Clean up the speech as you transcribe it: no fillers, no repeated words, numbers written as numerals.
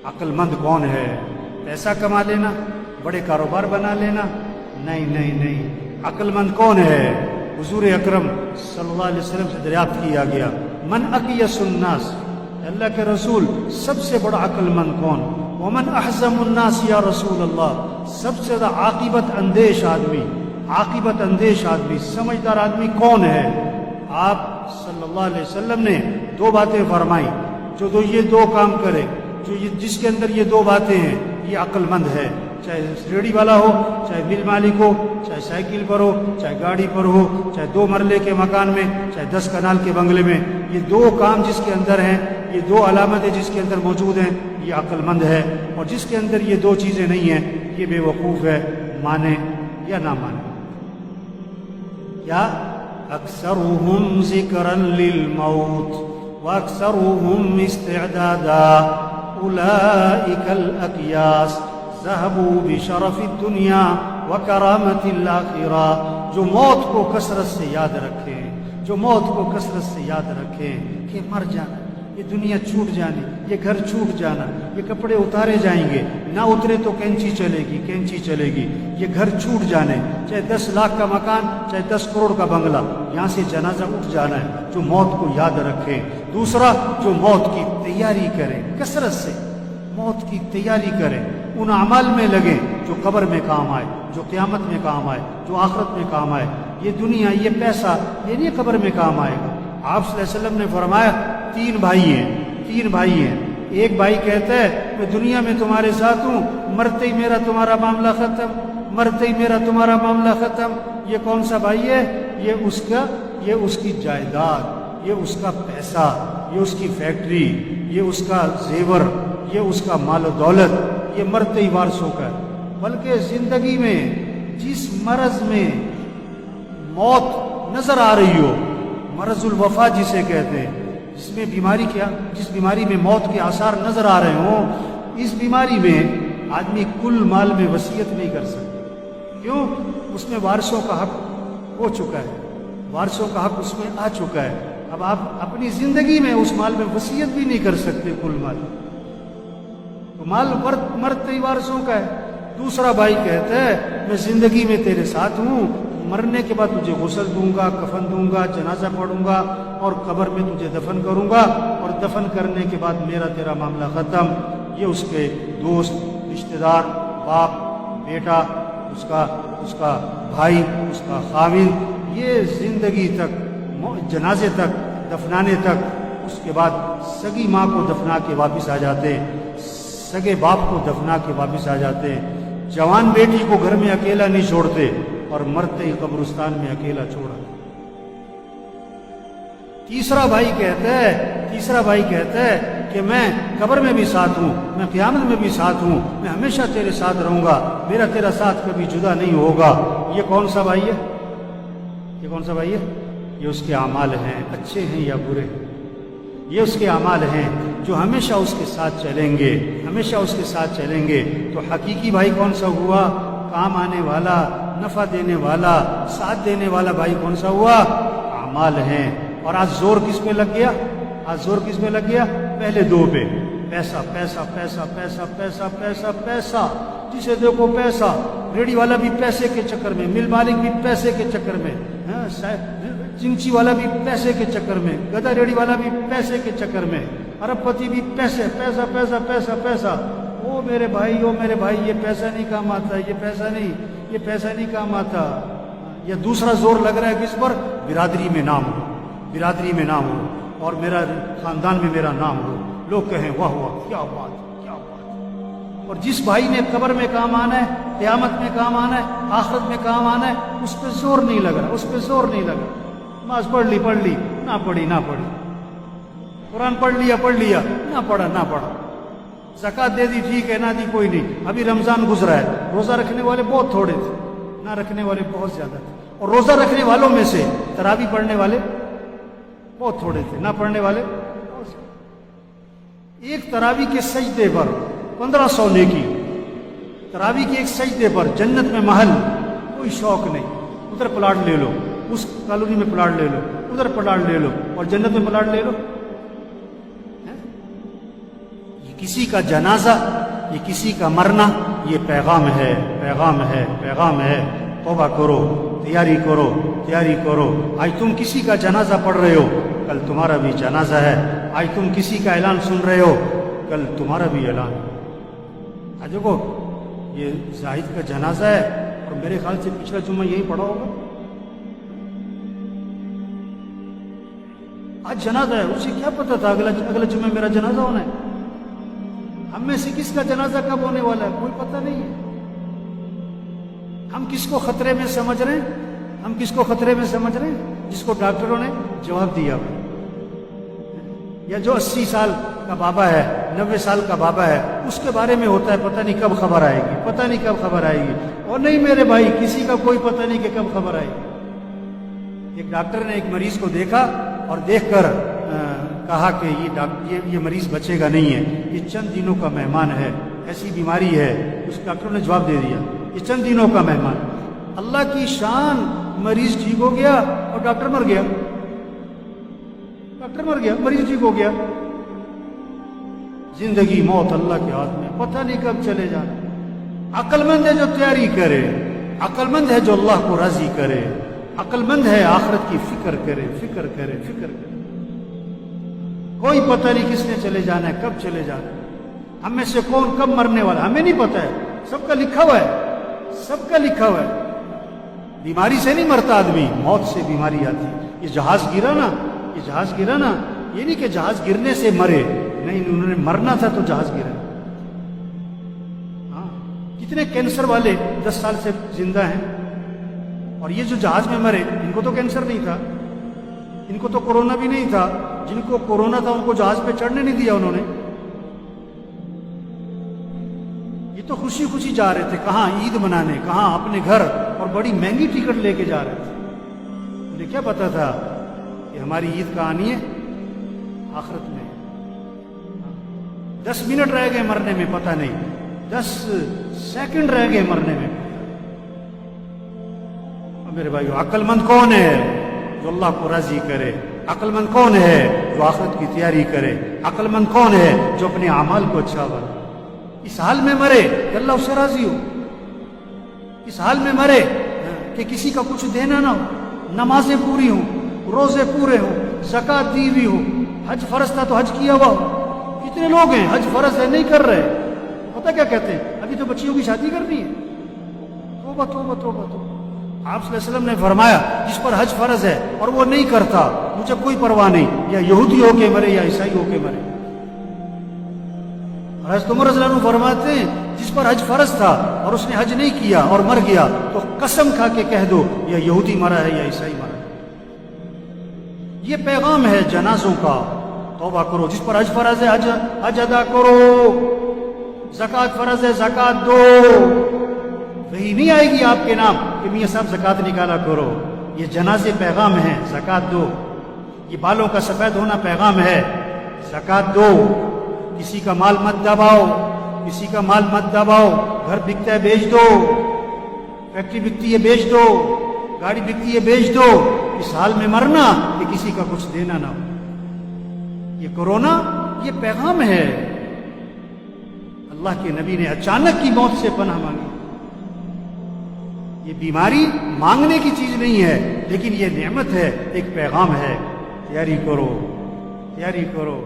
عقل مند کون ہے؟ پیسہ کما لینا، بڑے کاروبار بنا لینا؟ نہیں نہیں نہیں، عقل مند کون ہے؟ حضور اکرم صلی اللہ علیہ وسلم سے دریافت کیا گیا، من اقیس الناس، اللہ کے رسول سب سے بڑا عقل مند کون؟ ومن احزم الناس یا رسول اللہ، سب سے زیادہ عاقبت اندیش آدمی، عاقبت اندیش آدمی، سمجھدار آدمی کون ہے؟ آپ صلی اللہ علیہ وسلم نے دو باتیں فرمائی، جو یہ دو کام کرے، جس کے اندر یہ دو باتیں ہیں، یہ عقل مند ہے، چاہے ریڑھی والا ہو، چاہے مل مالک ہو، چاہے سائیکل پر ہو، چاہے گاڑی پر ہو، چاہے 2 مرلے کے مکان میں، چاہے 10 کنال کے بنگلے میں، یہ دو کام جس کے اندر ہیں، یہ دو علامتیں جس کے اندر موجود ہیں، یہ عقل مند ہے۔ اور جس کے اندر یہ دو چیزیں نہیں ہیں، یہ بے وقوف ہے، مانے یا نہ مانے۔ کیا؟ اکثرهم ذکرا للموت واکثرهم استعدادا اولئک الاکیاس ذهبوا بشرف الدنیا وکرامت الآخرہ، جو موت کو کثرت سے یاد رکھیں، جو موت کو کثرت سے یاد رکھیں کہ مر جانا، یہ دنیا چھوٹ جانی، یہ گھر چھوٹ جانا، یہ کپڑے اتارے جائیں گے، نہ اترے تو کینچی چلے گی، کینچی چلے گی، یہ گھر چھوٹ جانے، چاہے 10 لاکھ کا مکان، چاہے 10 کروڑ کا بنگلہ، یہاں سے جنازہ اٹھ جانا ہے، جو موت کو یاد رکھے۔ دوسرا، جو موت کی تیاری کرے، کثرت سے موت کی تیاری کرے، ان اعمال میں لگے جو قبر میں کام آئے، جو قیامت میں کام آئے، جو آخرت میں کام آئے۔ یہ دنیا، یہ پیسہ، یہ نہیں قبر میں کام آئے گا۔ آپ صلی اللہ علیہ وسلم نے فرمایا 3 بھائی ہیں، ایک بھائی کہتا ہے میں دنیا میں تمہارے ساتھ ہوں، مرتے ہی میرا تمہارا معاملہ ختم، مرتے ہی میرا تمہارا معاملہ ختم۔ یہ کون سا بھائی ہے؟ یہ اس کی جائیداد، یہ اس کا پیسہ، یہ اس کی فیکٹری، یہ اس کا زیور، یہ اس کا مال و دولت، یہ مرتے ہی وارث ہو کر۔ بلکہ زندگی میں جس مرض میں موت نظر آ رہی ہو، مرض الوفا جسے کہتے ہیں، جس میں بیماری جس بیماری میں موت کے آثار نظر آ رہے ہوں، اس بیماری میں آدمی کل مال میں وصیت نہیں کر سکتا۔ کیوں؟ اس میں وارثوں کا حق ہو چکا ہے، وارثوں کا حق اس میں آ چکا ہے۔ اب آپ اپنی زندگی میں اس مال میں وصیت بھی نہیں کر سکتے، کل مال تو مال مرتے ہی وارثوں کا ہے۔ دوسرا بھائی کہتا ہے میں زندگی میں تیرے ساتھ ہوں، مرنے کے بعد تجھے غسل دوں گا، کفن دوں گا، جنازہ پڑھوں گا اور قبر میں تجھے دفن کروں گا، اور دفن کرنے کے بعد میرا تیرا معاملہ ختم۔ یہ اس کے دوست، رشتہ دار، باپ، بیٹا، اس کا بھائی، اس کا خاوند، یہ زندگی تک، جنازے تک، دفنانے تک، اس کے بعد سگی ماں کو دفنا کے واپس آ جاتے، سگے باپ کو دفنا کے واپس آ جاتے، جوان بیٹی کو گھر میں اکیلا نہیں چھوڑتے، اور مرتے ہی قبرستان میں اکیلا چھوڑا۔ تیسرا بھائی کہتا ہے کہ میں قبر میں بھی ساتھ ہوں، میں قیامت میں بھی ساتھ ہوں، میں ہمیشہ تیرے ساتھ رہوں گا، میرا تیرا ساتھ کبھی جدا نہیں ہوگا۔ یہ کون سا بھائی ہے؟ یہ اس کے اعمال ہیں، اچھے ہیں یا برے؟ یہ اس کے اعمال ہیں جو ہمیشہ اس کے ساتھ چلیں گے، ہمیشہ اس کے ساتھ چلیں گے۔ تو حقیقی بھائی کون سا ہوا؟ کام آنے والا، نفع دینے والا، ساتھ دینے والا بھائی کون سا ہوا؟ اعمال ہیں۔ اور آج زور کس پہ لگ گیا؟ پہلے 2 پہ، پیسہ پیسہ پیسہ پیسہ پیسہ پیسہ پیسہ، جسے دیکھو پیسہ، ریڑھی والا بھی پیسے کے چکر میں، مل مالک بھی پیسے کے چکر میں، چنچی والا بھی پیسے کے چکر میں، گدا ریڑھی والا بھی پیسے کے چکر میں، ارب پتی بھی پیسہ پیسہ پیسہ پیسہ۔ او میرے بھائی، یہ پیسہ نہیں کام آتا، یہ پیسہ نہیں کام آتا۔ یا دوسرا زور لگ رہا ہے کس پر؟ برادری میں نام ہو اور میرا خاندان میں میرا نام ہو، لوگ کہیں واہ واہ، کیا بات۔ اور جس بھائی نے قبر میں کام آنا ہے، قیامت میں کام آنا ہے، آخرت میں کام آنا ہے، اس پہ زور نہیں لگ رہا، نماز پڑھ لی، نہ پڑھی، قرآن پڑھ لیا، نہ پڑھا، زکوٰۃ دے دی ٹھیک ہے، نہ دی کوئی نہیں۔ ابھی رمضان گزرا ہے، روزہ رکھنے والے بہت تھوڑے تھے، نہ رکھنے والے بہت زیادہ تھے، اور روزہ رکھنے والوں میں سے تراویح پڑھنے والے بہت تھوڑے تھے، نہ پڑھنے والے بہت زیادہ۔ ایک تراویح کے سجدے پر 1500 نیکی، تراویح کے ایک سجدے پر جنت میں محل، کوئی شوق نہیں، ادھر پلاٹ لے لو، اس کالونی میں پلاٹ لے لو، ادھر پلاٹ لے لو، اور جنت میں پلاٹ لے لو۔ کسی کا جنازہ، یہ کسی کا مرنا، یہ پیغام ہے، پیغام ہے، پیغام ہے۔ توبہ کرو، تیاری کرو، تیاری کرو۔ آج تم کسی کا جنازہ پڑھ رہے ہو، کل تمہارا بھی جنازہ ہے۔ آج تم کسی کا اعلان سن رہے ہو، کل تمہارا بھی اعلان ہے۔ آج دیکھو یہ زاہد کا جنازہ ہے، اور میرے خیال سے پچھلا جمعہ یہی پڑھا ہوگا۔ آج جنازہ ہے، اسے کیا پتا تھا اگلا جمعہ میرا جنازہ ہونا ہے؟ ہم میں سے کس کا جنازہ کب ہونے والا ہے کوئی پتہ نہیں ہے۔ ہم کس کو خطرے میں سمجھ رہے ہیں؟ ہم کس کو خطرے میں سمجھ رہے ہیں؟ جس کو ڈاکٹروں نے جواب دیا، یا جو 80 سال کا بابا ہے، 90 سال کا بابا ہے، اس کے بارے میں ہوتا ہے پتہ نہیں کب خبر آئے گی، پتہ نہیں کب خبر آئے گی۔ اور نہیں میرے بھائی، کسی کا کوئی پتہ نہیں کہ کب خبر آئے گی۔ ایک ڈاکٹر نے ایک مریض کو دیکھا اور دیکھ کر کہا کہ یہ مریض بچے گا نہیں ہے، یہ چند دنوں کا مہمان ہے، ایسی بیماری ہے۔ اس ڈاکٹر نے جواب دے دیا یہ چند دنوں کا مہمان۔ اللہ کی شان، مریض ٹھیک ہو گیا اور ڈاکٹر مر گیا۔ ڈاکٹر مر گیا، مریض ٹھیک ہو گیا۔ زندگی موت اللہ کے ہاتھ میں، پتہ نہیں کب چلے جانا۔ عقل مند ہے جو تیاری کرے، عقل مند ہے جو اللہ کو راضی کرے، عقل مند ہے آخرت کی فکر کرے، فکر کرے، فکر کرے۔ کوئی پتہ نہیں کس نے چلے جانا ہے، کب چلے جانا ہے۔ ہم میں سے کون کب مرنے والا ہمیں نہیں پتہ ہے، سب کا لکھا ہوا ہے، سب کا لکھا ہوا ہے۔ بیماری سے نہیں مرتا آدمی، موت سے بیماری آتی ہے۔ یہ جہاز گرا نا، یہ جہاز گرا نا، یہ نہیں کہ جہاز گرنے سے مرے، نہیں، انہوں نے مرنا تھا تو جہاز گرا۔ ہاں، کتنے کینسر والے 10 سال سے زندہ ہیں، اور یہ جو جہاز میں مرے ان کو تو کینسر نہیں تھا، ان کو تو کورونا بھی نہیں تھا۔ جن کو کورونا تھا ان کو جہاز پہ چڑھنے نہیں دیا انہوں نے۔ یہ تو خوشی خوشی جا رہے تھے، کہاں عید منانے، کہاں اپنے گھر، اور بڑی مہنگی ٹکٹ لے کے جا رہے تھے۔ انہیں کیا پتا تھا کہ ہماری عید کا آنی ہے آخرت میں۔ 10 منٹ رہ گئے مرنے میں، پتہ نہیں 10 سیکنڈ رہ گئے مرنے میں۔ اور میرے بھائیو، عقل مند کون ہے جو اللہ کو راضی کرے؟ عقل مند کون ہے جو آخرت کی تیاری کرے؟ عقل مند کون ہے جو اپنے اعمال کو اچھا بنائے؟ اس حال میں مرے کہ اللہ اس سے راضی ہو، اس حال میں مرے کہ کسی کا کچھ دینا نہ ہو، نمازیں پوری ہوں، روزے پورے ہوں، زکوٰۃ دی ہوئی ہو، حج فرض تھا تو حج کیا ہوا ہو۔ کتنے لوگ ہیں حج فرض ہے نہیں کر رہے، پتہ کیا کہتے ہیں ابھی تو بچیوں کی شادی کرنی ہے۔ توبہ توبہ توبہ توبہ۔ آپ صلی اللہ علیہ وسلم نے فرمایا جس پر حج فرض ہے اور وہ نہیں کرتا، مجھے کوئی پرواہ نہیں، یا یہودی ہو کے مرے یا عیسائی ہو کے مرے۔ حضرت عمر رضی اللہ عنہ فرماتے ہیں جس پر حج فرض تھا اور اس نے حج نہیں کیا اور مر گیا تو قسم کھا کے کہہ دو یا یہودی مرا ہے یا عیسائی مرا ہے۔ یہ پیغام ہے جنازوں کا۔ توبہ کرو، جس پر حج فرض ہے حج ادا کرو، زکوٰۃ فرض ہے زکوٰۃ دو۔ وہی نہیں آئے گی آپ کے نام کہ میاں صاحب زکوٰۃ نکالا کرو، یہ جنازے پیغام ہیں، زکوٰۃ دو۔ یہ بالوں کا سفید ہونا پیغام ہے، زکوٰۃ دو۔ کسی کا مال مت دباؤ، کسی کا مال مت دباؤ۔ گھر بکتا ہے بیچ دو، فیکٹری بکتی ہے بیچ دو، گاڑی بکتی ہے بیچ دو۔ اس حال میں مرنا کہ کسی کا کچھ دینا نہ ہو۔ یہ کورونا یہ پیغام ہے۔ اللہ کے نبی نے اچانک کی موت سے پناہ مانگی۔ یہ بیماری مانگنے کی چیز نہیں ہے، لیکن یہ نعمت ہے، ایک پیغام ہے۔ تیاری کرو، تیاری کرو۔